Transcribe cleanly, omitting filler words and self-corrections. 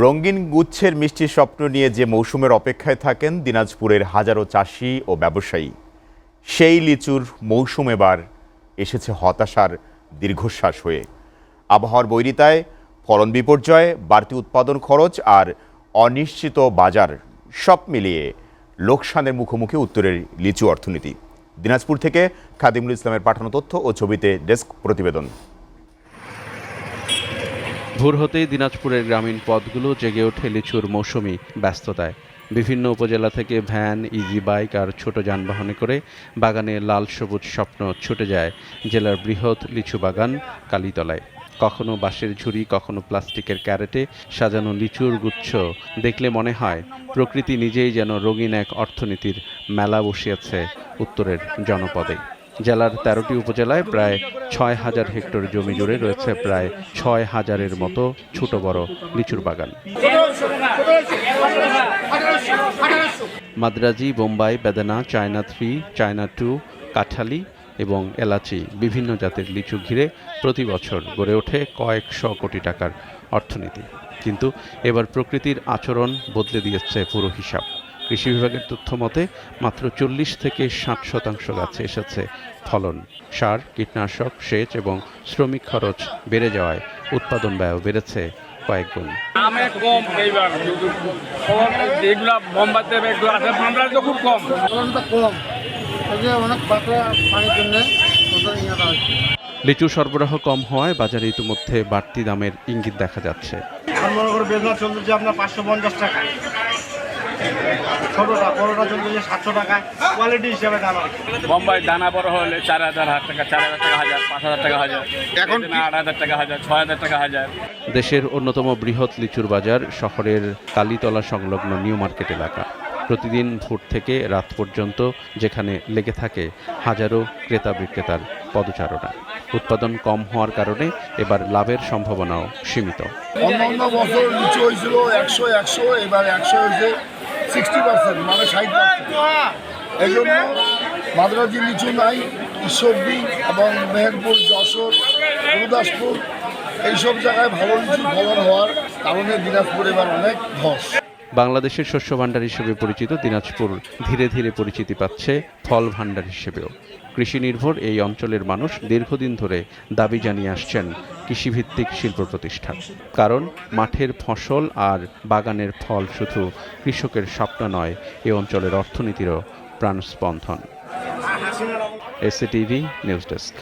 রঙিন গুচ্ছের মিষ্টি স্বপ্ন নিয়ে যে মৌসুমের অপেক্ষায় থাকেন দিনাজপুরের হাজারো চাষি ও ব্যবসায়ী, সেই লিচুর মৌসুম এবার এসেছে হতাশার দীর্ঘশ্বাস হয়ে। আবহাওয়ার বৈরিতায় ফলন বিপর্যয়, বাড়তি উৎপাদন খরচ আর অনিশ্চিত বাজার সব মিলিয়ে লোকসানের মুখোমুখি উত্তরের লিচু অর্থনীতি। দিনাজপুর থেকে খাদিমুল ইসলামের পাঠানো তথ্য ও ছবিতে ডেস্ক প্রতিবেদন। ভোর হতেই দিনাজপুরের গ্রামীণ পথগুলো জেগে ওঠে লিচুর মৌসুমি ব্যস্ততায়। বিভিন্ন উপজেলা থেকে ভ্যান, ইজি বাইক আর ছোট যানবাহনে করে বাগানে লাল সবুজ স্বপ্ন ছুটে যায় জেলার বৃহৎ লিচু বাগান কালীতলায়। কখনো বাঁশের ঝুড়ি, কখনো প্লাস্টিকের ক্যারেটে সাজানো লিচুর গুচ্ছ দেখলে মনে হয় প্রকৃতি নিজেই যেন রঙিন এক অর্থনীতির মেলা বসিয়েছে উত্তরের জনপদে। জেলার ১৩টি উপজেলায় প্রায় ৬,০০০ হেক্টর জমি জুড়ে রয়েছে প্রায় ৬,০০০-এর মতো ছোট বড় লিচুর বাগান। মাদ্রাজি, বোম্বাই, বেদানা, চায়না 3, চায়না 2, কাঠালি এবং এলাচি বিভিন্ন জাতের লিচু ঘিরে প্রতি বছর গড়ে ওঠে কয়েকশো কোটি টাকার অর্থনীতি। কিন্তু এবার প্রকৃতির আচরণ বদলে দিয়েছে পুরো হিসাব। কৃষি বিভাগের তথ্য মতে মাত্র ৪০ থেকে ৬০% গাছে এসেছে ফলন। সার, কীটনাশক, সেচ এবং শ্রমিক খরচ বেড়ে যাওয়ায় উৎপাদন ব্যয় বেড়েছে কয়েক গুণ। কম এইবার যেগুলো বোম্বাইতে খুব কম, অনেক পানির জন্য লিচু সরবরাহ কম হওয়ায় বাজারে ইতিমধ্যে বাড়তি দামের ইঙ্গিত দেখা যাচ্ছে। মনে করে বেদনা চলছে আপনার ৫৫০ টাকা, ছোটটা বড়টা চলছে ৭০০ টাকা, কোয়ালিটি হিসাবে দাম। বোম্বাই দানা বড় হলে ৪,০০০ টাকা, ৪,০০০ টাকা হাজার, ৫,০০০ টাকা হাজার, এখন ৮,০০০ টাকা হাজার, ৬,০০০ টাকা হাজার। দেশের অন্যতম বৃহৎ লিচুর বাজার শহরের কালীতলা সংলগ্ন নিউ মার্কেট এলাকা। প্রতিদিন ভোর থেকে রাত পর্যন্ত যেখানে লেগে থাকে হাজারো ক্রেতা বিক্রেতার পদচারণা। উৎপাদন কম হওয়ার কারণে এবার লাভের সম্ভাবনাও সীমিত। অন্যান্য বছর লিচু হয়েছিল ১০০, এবার ১০০ হয়েছে 60%, মানে 60%। এই জন্য মাদ্রাজি লিচু নাই, ঈশ্বরদী এবং মেহেরপুর, যশোর, গুরুদাসপুর এইসব জায়গায় ভালো লিচু ফলন হওয়ার কারণে দিনাজপুর এবার অনেক ধস। বাংলাদেশের শস্য ভাণ্ডার হিসেবে পরিচিত দিনাজপুর ধীরে ধীরে পরিচিতি পাচ্ছে ফল ভাণ্ডার হিসেবেও। কৃষি নির্ভর এই অঞ্চলের মানুষ দীর্ঘদিন ধরে দাবি জানিয়ে আসছেন কৃষিভিত্তিক শিল্প প্রতিষ্ঠান। কারণ মাঠের ফসল আর বাগানের ফল শুধু কৃষকের স্বপ্ন নয়, এ অঞ্চলের অর্থনীতিরও প্রাণস্পন্দন। SATV news desk.